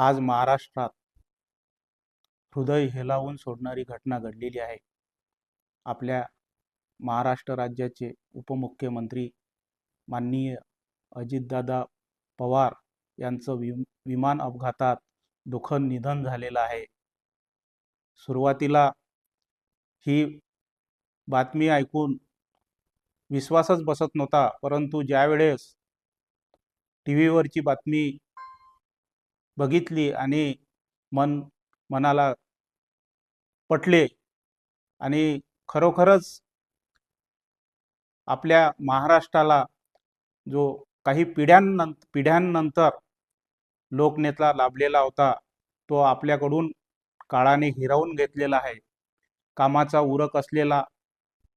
आज महाराष्ट्रात हृदय हेलावून सोडणारी घटना घडलेली आहे। आपल्या महाराष्ट्र राज्याचे उपमुख्यमंत्री माननीय अजितदादा पवार यांचं विमान अपघातात दुःखद निधन झालेलं आहे। सुरुवातीला ही बातमी ऐकून विश्वासच बसत नव्हता, परंतु ज्यावेळेस टीव्हीवरची बातमी बघितली आणि मनाला पटले आणि खरोखरच आपल्या महाराष्ट्राला जो काही पिढ्यानंतर लोकनेता लाभलेला होता, तो आपल्याकडून काळाने हिरावून घेतलेला आहे। कामाचा उरक असलेला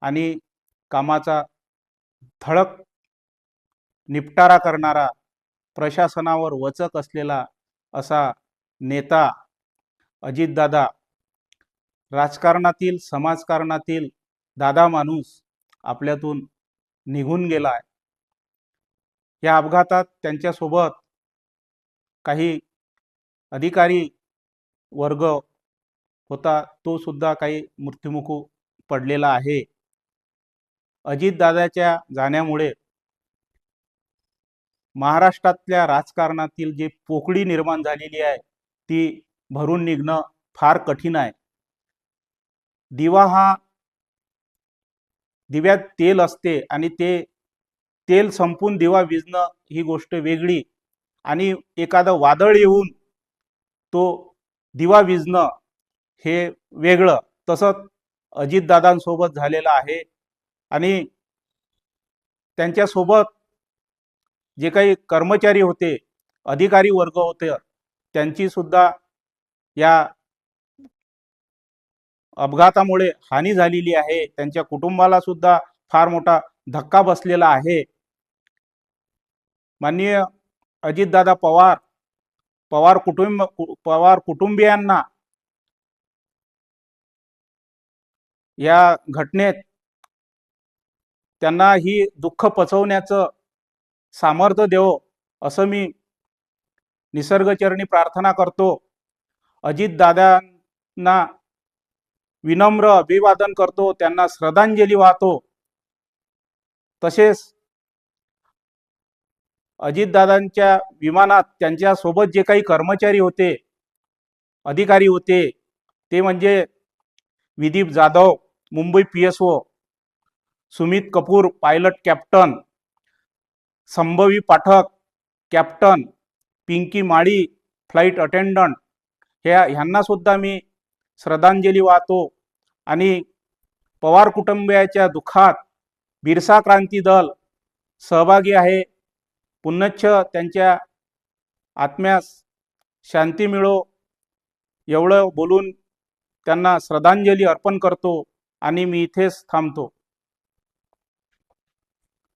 आणि कामाचा धडक निपटारा करणारा, प्रशासनावर वचक असलेला असा नेता अजितदादा, राजकारणातील समाजकारणातील दादा माणूस आपल्यातून निघून गेला आहे। या अपघातात त्यांच्यासोबत काही अधिकारी वर्ग होता, तो सुद्धा काही मृत्युमुखी पडलेला आहे। अजितदादाच्या जाण्यामुळे महाराष्ट्रातल्या राजकारणातील जे पोकळी निर्माण झालेली आहे ती भरून निघणं फार कठीण आहे। दिव्यात तेल असते आणि ते तेल संपून दिवा विझणं ही गोष्ट वेगळी, आणि एखादं वादळ येऊन तो दिवा विझणं हे वेगळं। तसंच अजितदादांसोबत झालेलं आहे। आणि त्यांच्यासोबत जे काही कर्मचारी होते, अधिकारी वर्ग होते, त्यांची सुद्धा या अपघातामुळे हानी झालेली आहे। त्यांच्या कुटुंबाला सुद्धा फार मोठा धक्का बसलेला आहे। माननीय अजितदादा पवार कुटुंबियांना या घटनेत त्यांना ही दुःख पचवण्याचं सामर्थ्य देवो असं मी निसर्गचरणी प्रार्थना करतो। अजितदादांना विनम्र अभिवादन करतो, त्यांना श्रद्धांजली वाहतो। तसेच अजितदादांच्या विमानात त्यांच्या सोबत जे काही कर्मचारी होते, अधिकारी होते, ते म्हणजे Vidip Jadhav Mumbai PSO, Sumit Kapoor pilot captain, Sambhavi Pathak captain, Pinky Mali flight attendant, ह्यांना सुद्धा मी श्रद्धांजली वाहतो। आणि पवार कुटुंबियाच्या दुःखात बिरसा क्रांती दल सहभागी आहे। पुनश्च त्यांच्या आत्म्यास शांती मिळो एवढं बोलून त्यांना श्रद्धांजली अर्पण करतो आणि मी इथेच थांबतो।